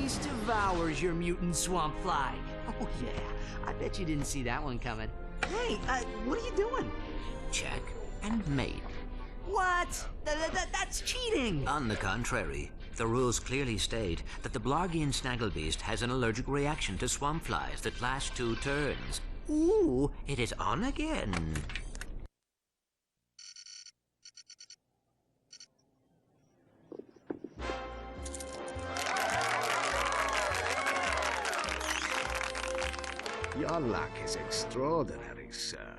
beast devours your mutant swamp fly. Oh yeah, I bet you didn't see that one coming. Hey, what are you doing? Check and mate. What? That's cheating! On the contrary, the rules clearly state that the Blargian Snagglebeast has an allergic reaction to swamp flies that last 2 turns. Ooh, it is on again. Your luck is extraordinary, sir.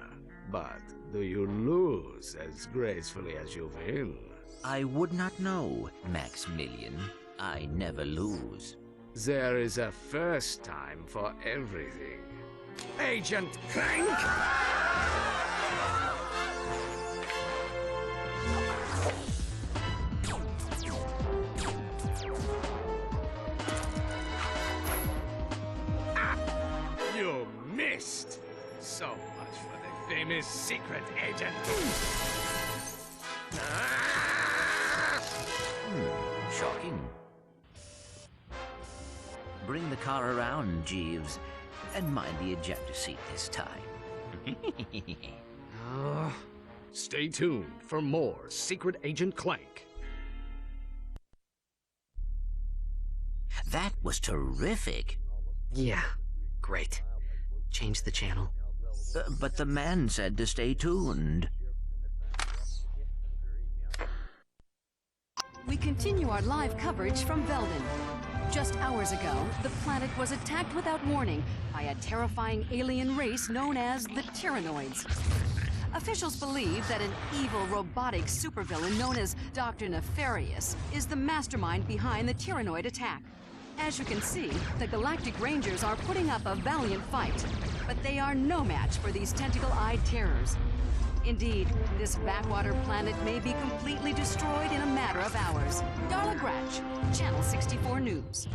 But do you lose as gracefully as you win? I would not know, Maximilian. I never lose. There is a first time for everything. Agent Clank! You missed! So much for the famous secret agent. Shocking. Bring the car around, Jeeves, and mind the ejector seat this time. Stay tuned for more Secret Agent Clank. That was terrific. Yeah, great. Change the channel. But the man said to stay tuned. We continue our live coverage from Velden. Just hours ago, the planet was attacked without warning by a terrifying alien race known as the Tyrannoids. Officials believe that an evil robotic supervillain known as Dr. Nefarious is the mastermind behind the Tyrannoid attack. As you can see, the Galactic Rangers are putting up a valiant fight, but they are no match for these tentacle-eyed terrors. Indeed, this backwater planet may be completely destroyed in a matter of hours. Darla Gratch, Channel 64 News.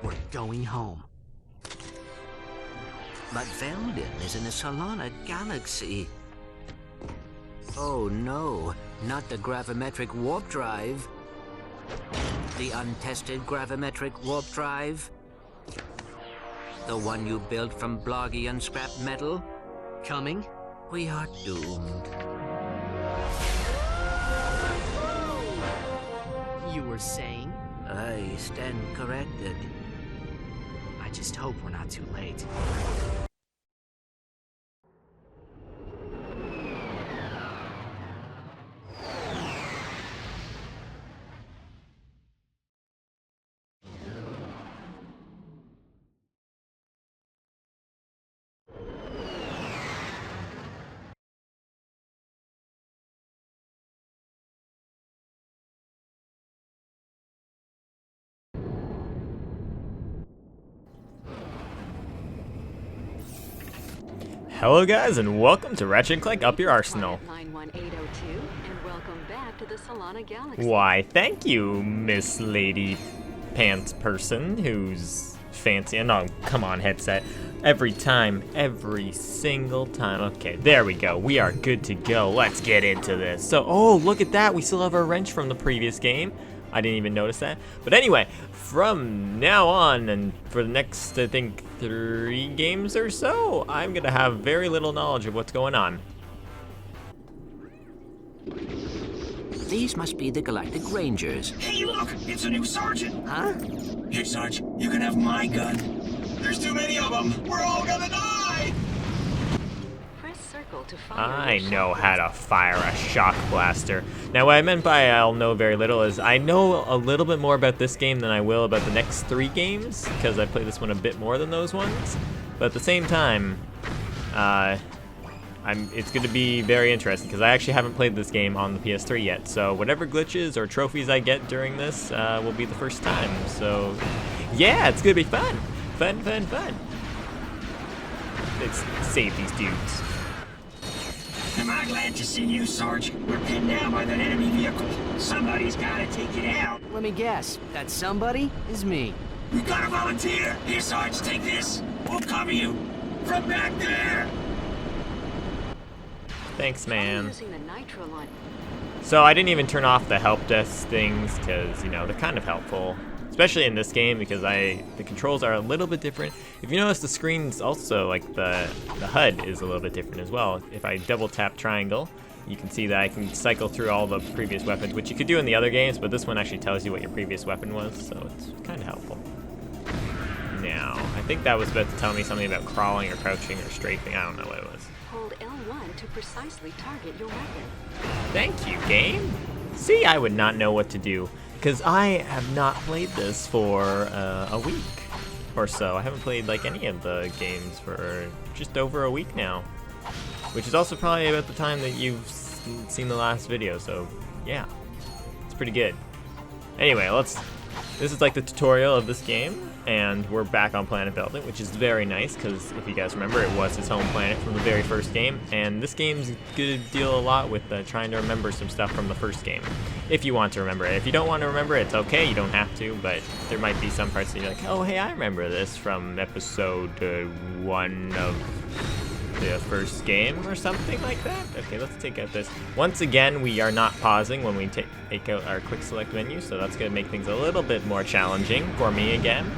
We're going home. But Velden is in the Solana galaxy. Oh no, not the gravimetric warp drive. The untested gravimetric warp drive. The one you built from Blargian scrap metal? Coming? We are doomed. You were saying? I stand corrected. I just hope we're not too late. Hello guys, and welcome to Ratchet and Clank Up Your Arsenal. 91802, and welcome back to the Solana Galaxy. Why, thank you, Miss Lady Pants Person, who's fancy. And oh, come on, headset. Every time, every single time. Okay, there we go. We are good to go. Let's get into this. So, oh, look at that. We still have our wrench from the previous game. I didn't even notice that. But anyway, from now on and for the next, I think, 3 games or so, I'm going to have very little knowledge of what's going on. These must be the Galactic Rangers. Hey, look! It's a new sergeant! Huh? Hey, Sarge, you can have my gun. There's too many of them! We're all gonna die! Press circle to fire. I know how to fire a shock blaster. Now, what I meant by I'll know very little is I know a little bit more about this game than I will about the next 3 games, because I played this one a bit more than those ones. But at the same time, it's going to be very interesting, because I actually haven't played this game on the PS3 yet. So whatever glitches or trophies I get during this will be the first time. So yeah, it's going to be fun. Fun. Let's save these dudes. Am I glad to see you, Sarge? We're pinned down by that enemy vehicle. Somebody's gotta take it out. Let me guess. That somebody is me. We gotta volunteer. Here, Sarge, take this. We'll cover you. From back there. Thanks, man. Using the nitro line. So I didn't even turn off the help desk things because, you know, they're kind of helpful. Especially in this game because the controls are a little bit different. If you notice, the screen's also, like, the HUD is a little bit different as well. If I double tap triangle, you can see that I can cycle through all the previous weapons, which you could do in the other games, but this one actually tells you what your previous weapon was, so it's kind of helpful. Now, I think that was about to tell me something about crawling or crouching or strafing. I don't know what it was. Hold L1 to precisely target your weapon. Thank you, game. See, I would not know what to do, because I have not played this for a week or so. I haven't played like any of the games for just over a week now, which is also probably about the time that you've seen the last video, so yeah, it's pretty good. Anyway, this is like the tutorial of this game, and we're back on planet Velvet, which is very nice, because if you guys remember, it was his home planet from the very first game, and this game's gonna deal a lot with trying to remember some stuff from the first game, if you want to remember it. If you don't want to remember it, it's okay, you don't have to, but there might be some parts that you're like, oh hey, I remember this from episode 1 of the first game or something like that. Okay, let's take out this. Once again, we are not pausing when we take out our quick select menu, so that's gonna make things a little bit more challenging for me again.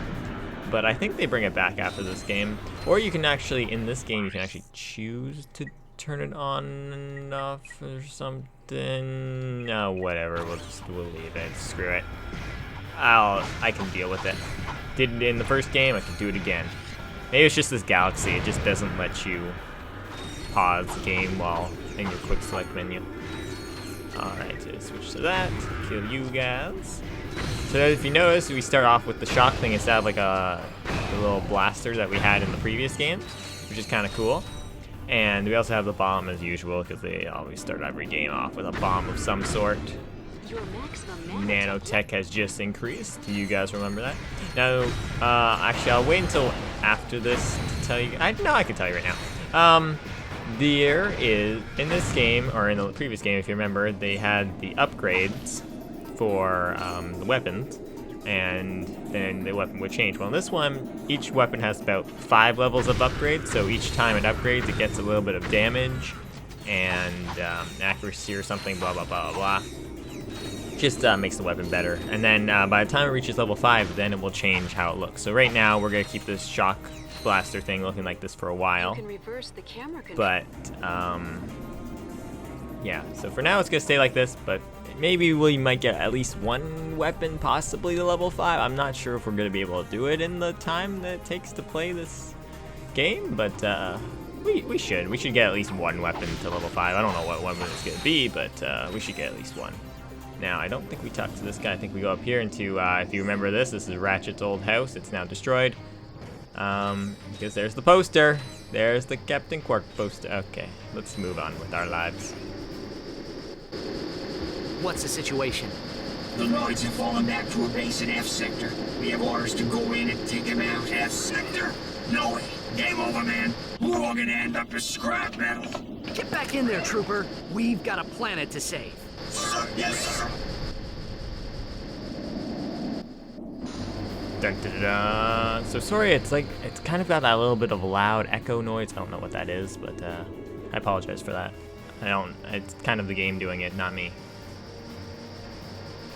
But I think they bring it back after this game. Or you can actually, in this game, you can actually choose to turn it on and off or something. No, whatever, we'll leave it, screw it. I can deal with it. Did it in the first game, I can do it again. Maybe it's just this galaxy, it just doesn't let you pause the game while in your quick select menu. Alright, so switch to that, kill you guys. So if you notice, we start off with the shock thing instead of like the little blaster that we had in the previous games, which is kind of cool. And we also have the bomb as usual, because they always start every game off with a bomb of some sort. Nanotech has just increased. Do you guys remember that? Now, actually, I'll wait until after this to tell you. I can tell you right now. There is, in this game, or in the previous game, if you remember, they had the upgrades for the weapons, and then the weapon would change. Well, in this one, each weapon has about 5 levels of upgrade, so each time it upgrades, it gets a little bit of damage and accuracy or something, blah, blah, blah, blah. Just makes the weapon better. And then by the time it reaches level 5, then it will change how it looks. So right now, we're going to keep this shock blaster thing looking like this for a while. You can reverse the camera control. But, yeah, so for now it's going to stay like this, but maybe we might get at least one weapon, possibly to level 5. I'm not sure if we're going to be able to do it in the time that it takes to play this game, but we should. We should get at least one weapon to level 5. I don't know what weapon it's going to be, but we should get at least one. Now, I don't think we talk to this guy. I think we go up here into, if you remember this is Ratchet's old house. It's now destroyed. Because there's the poster. There's the Captain Quark poster. Okay, let's move on with our lives. What's the situation? The Noids have fallen back to a base in F sector. We have orders to go in and take them out. F sector? No way. Game over, man. We're all gonna end up as scrap metal. Get back in there, trooper. We've got a planet to save. Sir, yes, sir. Dun, dun, dun, dun. So sorry, it's kind of got that little bit of loud echo noise. I don't know what that is, but I apologize for that. It's kind of the game doing it, not me.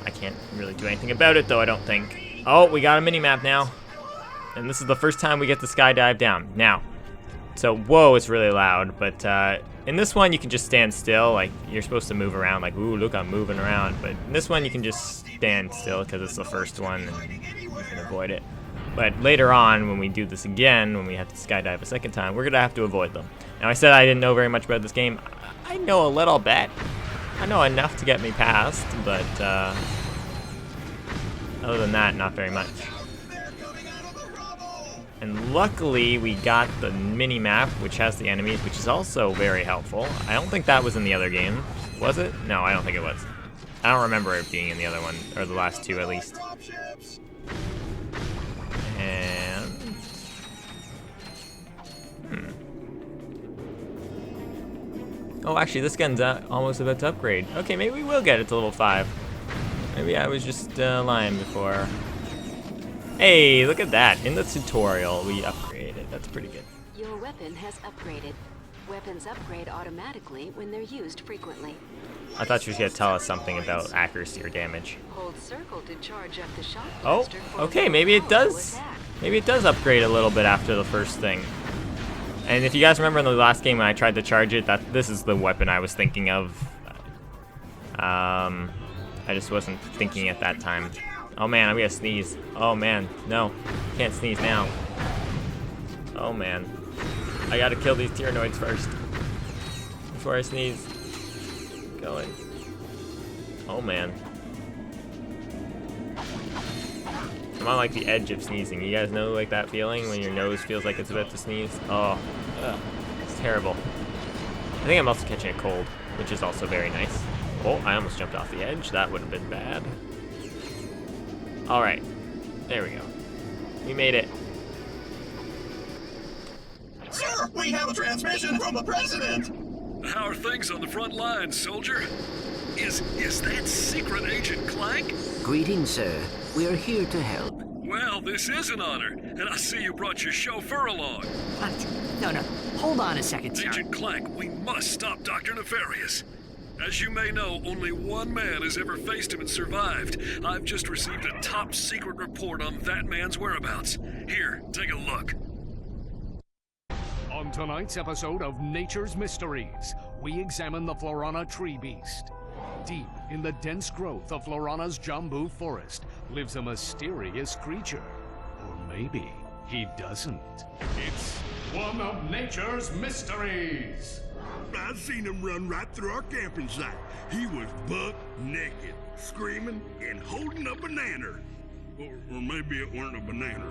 I can't really do anything about it though, I don't think. Oh, we got a mini-map now. And this is the first time we get to skydive down. Now, so whoa, it's really loud, but in this one you can just stand still, like you're supposed to move around, like ooh, look, I'm moving around. But in this one you can just stand still because it's the first one and you can avoid it. But later on, when we do this again, when we have to skydive a second time, we're gonna have to avoid them. Now I said I didn't know very much about this game. I know a little bit. I know enough to get me past, but other than that, not very much. And luckily, we got the mini-map, which has the enemies, which is also very helpful. I don't think that was in the other game. Was it? No, I don't think it was. I don't remember it being in the other one, or the last two at least. And... Oh, actually, this gun's almost about to upgrade. Okay, maybe we will get it to level 5. Maybe I was just lying before. Hey, look at that. In the tutorial, we upgraded. That's pretty good. Your weapon has upgraded. Weapons upgrade automatically when they're used frequently. I thought she was going to tell us something about accuracy or damage. Hold circle to charge up the shot Oh, blaster for okay, a maybe it powerful does. attack. Maybe it does upgrade a little bit after the first thing. And if you guys remember in the last game when I tried to charge it, this is the weapon I was thinking of. I just wasn't thinking at that time. Oh man, I'm gonna sneeze. Oh man, no. Can't sneeze now. Oh man. I gotta kill these Tyrannoids first. Before I sneeze. Going. Oh man. I'm on like the edge of sneezing. You guys know like that feeling when your nose feels like it's about to sneeze? Oh, ugh, it's terrible. I think I'm also catching a cold, which is also very nice. Oh, I almost jumped off the edge. That would have been bad. All right, there we go. We made it. Sir, we have a transmission from the president. How are things on the front lines, soldier? Is that Secret Agent Clank? Greetings, sir. We are here to help. Well, this is an honor, and I see you brought your chauffeur along. What? No, hold on a second, sir. Agent Clank, we must stop Dr. Nefarious. As you may know, only one man has ever faced him and survived. I've just received a top secret report on that man's whereabouts. Here, take a look. On tonight's episode of Nature's Mysteries, we examine the Florana tree beast. Deep in the dense growth of Florana's Jambu forest lives a mysterious creature. Or maybe he doesn't. It's one of Nature's Mysteries. I seen him run right through our camping site. He was buck naked, screaming and holding a banana. Or maybe it weren't a banana.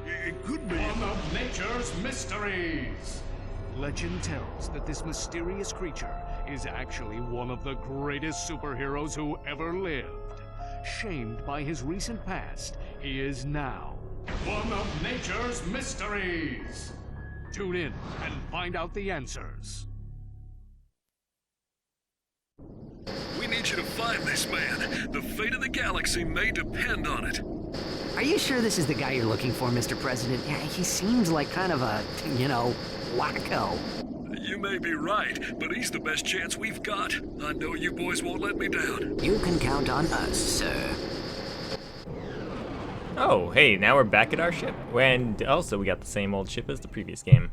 It could be. One of Nature's Mysteries. Legend tells that this mysterious creature is actually one of the greatest superheroes who ever lived. Shamed by his recent past, he is now one of Nature's Mysteries. Tune in and find out the answers. We need you to find this man. The fate of the galaxy may depend on it. Are you sure this is the guy you're looking for, Mr. President? Yeah, he seems like kind of a, wacko. You may be right, but he's the best chance we've got. I know you boys won't let me down. You can count on us, sir. Oh, hey, now we're back at our ship. And also we got the same old ship as the previous game.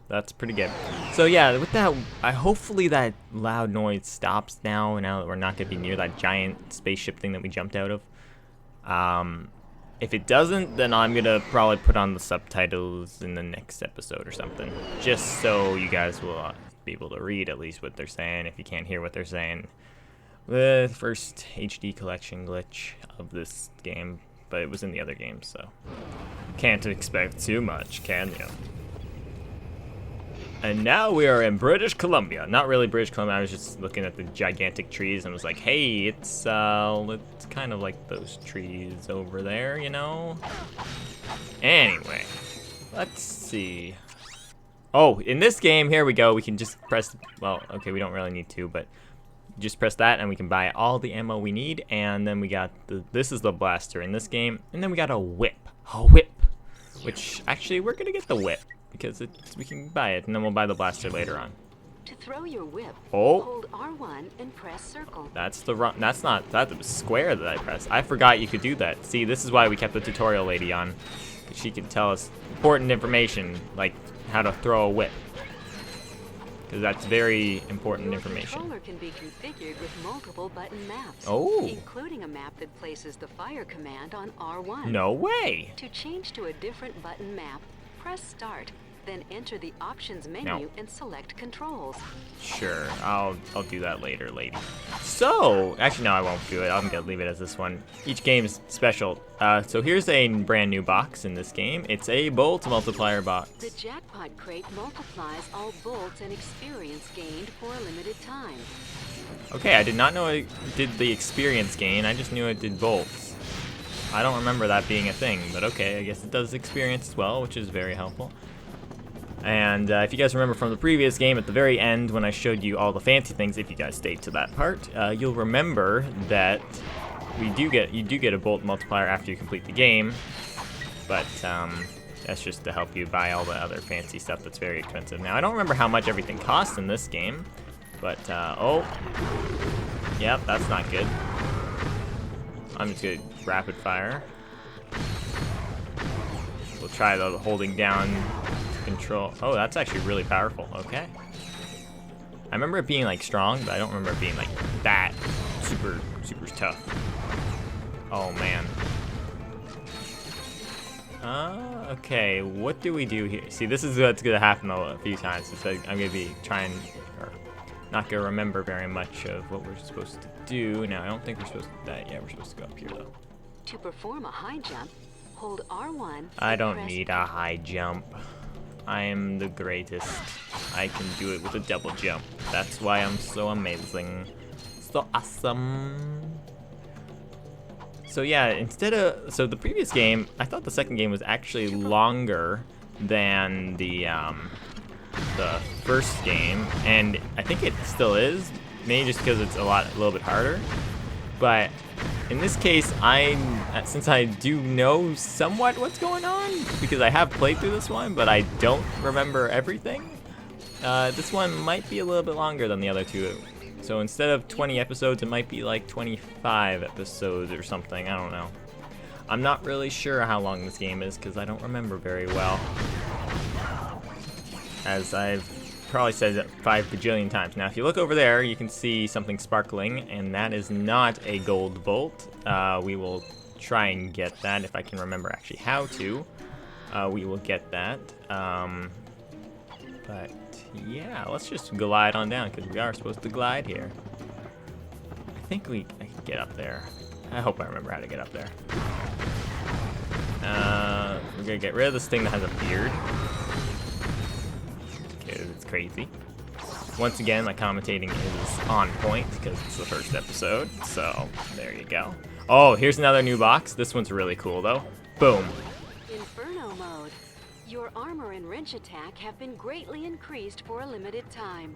That's pretty good. So yeah, with that, hopefully that loud noise stops now that we're not going to be near that giant spaceship thing that we jumped out of. If it doesn't, then I'm going to probably put on the subtitles in the next episode or something. Just so you guys will be able to read at least what they're saying if you can't hear what they're saying. The first HD collection glitch of this game, but it was in the other game, so can't expect too much, can you? And now we are in British Columbia. Not really British Columbia, I was just looking at the gigantic trees and was like, hey, it's kind of like those trees over there, you know? Anyway, let's see. Oh, in this game, here we go, we can just press, well, okay, we don't really need to, but just press that and we can buy all the ammo we need, and then we got, this is the blaster in this game, and then we got a whip, which, actually, we're gonna get the whip. Because we can buy it, and then we'll buy the blaster later on. To throw your whip, Oh. hold R1 and press circle. That's the wrong. That's not. That was square that I pressed. I forgot you could do that. See, this is why we kept the tutorial lady on. She can tell us important information, like how to throw a whip. Because that's very important information. Your controller can be configured with multiple button maps. Oh. Including a map that places the fire command on R1. No way. To change to a different button map, press start. Then enter the options menu and select controls. Sure, I'll do that later, lady. So, actually no, I won't do it. I'm gonna leave it as this one. Each game is special. So here's a brand new box in this game. It's a bolt multiplier box. The jackpot crate multiplies all bolts and experience gained for a limited time. Okay, I did not know it did the experience gain. I just knew it did bolts. I don't remember that being a thing, but okay, I guess it does experience as well, which is very helpful. And if you guys remember from the previous game, at the very end when I showed you all the fancy things, if you guys stayed to that part, you'll remember that you do get a bolt multiplier after you complete the game. But That's just to help you buy all the other fancy stuff that's very expensive. Now, I don't remember how much everything costs in this game, but, oh. Yep, that's not good. I'm just gonna rapid fire. We'll try the holding down to control. Oh, that's actually really powerful. Okay. I remember it being, like, strong, but I don't remember it being, like, that super tough. Oh, man. Okay, what do we do here? See, this is what's gonna happen a few times. It's like I'm gonna be trying, or not gonna remember very much of what we're supposed to do. Now, I don't think we're supposed to do that. Yeah, we're supposed to go up here, though. To perform a high jump, hold R1. I don't need a high jump. I am the greatest. I can do it with a double jump. That's why I'm so amazing. So awesome. So yeah, so the previous game, I thought the second game was actually longer than the first game, and I think it still is, maybe just because it's a little bit harder. But in this case, since I do know somewhat what's going on, because I have played through this one, but I don't remember everything, this one might be a little bit longer than the other two. So instead of 20 episodes, it might be like 25 episodes or something. I don't know. I'm not really sure how long this game is because I don't remember very well. As I've probably said it 5 bajillion times. Now, if you look over there, you can see something sparkling, and that is not a gold bolt. We will try and get that if I can remember actually how to. We will get that. But yeah, let's just glide on down because we are supposed to glide here. I think I can get up there. I hope I remember how to get up there. We're gonna get rid of this thing that has a beard. Because it's crazy. Once again, my commentating is on point because it's the first episode. So there you go. Oh, here's another new box. This one's really cool though. Boom. Inferno mode. Your armor and wrench attack have been greatly increased for a limited time.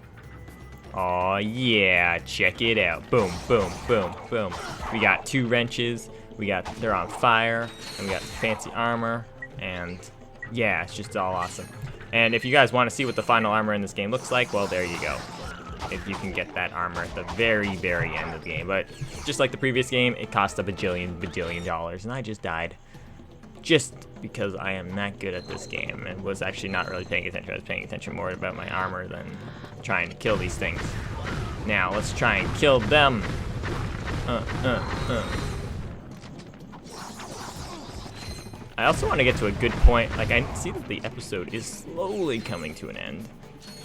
Oh yeah, check it out. Boom, boom, boom, boom. We got 2 wrenches. They're on fire, and we got fancy armor, and yeah, it's just all awesome. And if you guys want to see what the final armor in this game looks like, well, there you go. If you can get that armor at the very, very end of the game. But just like the previous game, it cost a bajillion dollars, and I just died. Just because I am not good at this game and was actually not really paying attention. I was paying attention more about my armor than trying to kill these things. Now, let's try and kill them. I also want to get to a good point. Like, I see that the episode is slowly coming to an end,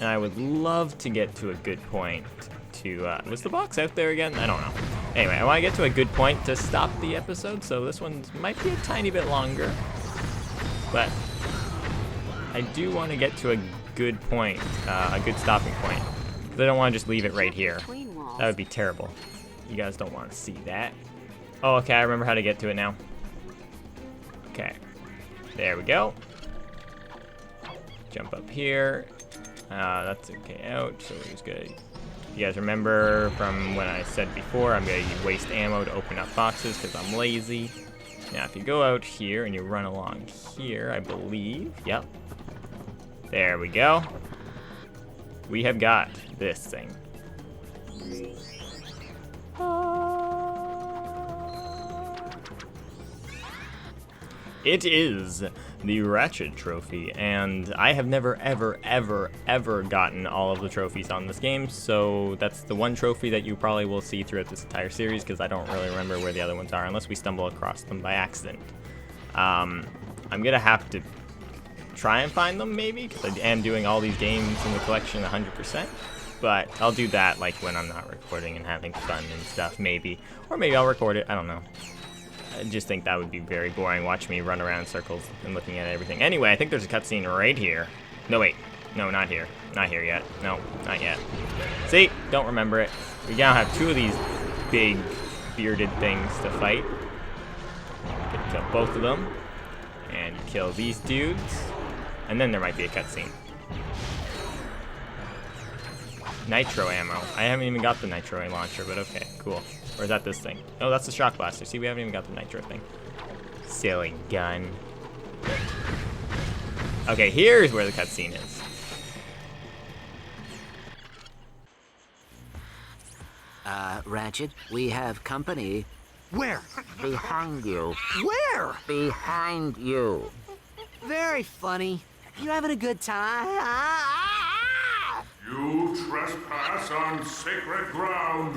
and I would love to get to a good point to, was the box out there again? I don't know. Anyway, I want to get to a good point to stop the episode, so this one might be a tiny bit longer, but I do want to get to a good point, a good stopping point, because I don't want to just leave it right here. That would be terrible. You guys don't want to see that. Oh, okay, I remember how to get to it now. Okay, there we go. Jump up here. That's okay out, so we're just gonna... You guys remember from when I said before, I'm going to waste ammo to open up boxes because I'm lazy. Now, if you go out here and you run along here, I believe, yep. There we go. We have got this thing. It is the Ratchet trophy, and I have never, ever gotten all of the trophies on this game, so that's the one trophy that you probably will see throughout this entire series, because I don't really remember where the other ones are, unless we stumble across them by accident. I'm gonna have to try and find them, maybe, because I am doing all these games in the collection 100%, but I'll do that, like, when I'm not recording and having fun and stuff, maybe. Or maybe I'll record it, I don't know. I just think that would be very boring, watch me run around in circles and looking at everything. Anyway, I think there's a cutscene right here. No, wait. No, not here. Not here yet. No, not yet. See? Don't remember it. We now have 2 of these big bearded things to fight. Kill both of them. And kill these dudes. And then there might be a cutscene. Nitro ammo. I haven't even got the nitro launcher, but okay, cool. Or is that this thing? Oh, that's the shock blaster. See, we haven't even got the nitro thing. Silly gun. Okay, here's where the cutscene is. Ratchet, we have company. Where? Behind you. Where? Behind you. Very funny. You having a good time? You trespass on sacred ground.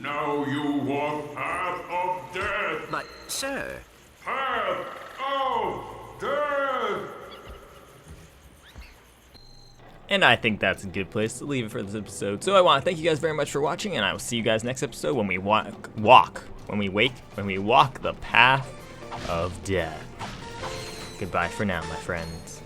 Now you walk path of death. But, sir... Path of death! And I think that's a good place to leave it for this episode. So I want to thank you guys very much for watching, and I will see you guys next episode when we walk the path of death. Goodbye for now, my friends.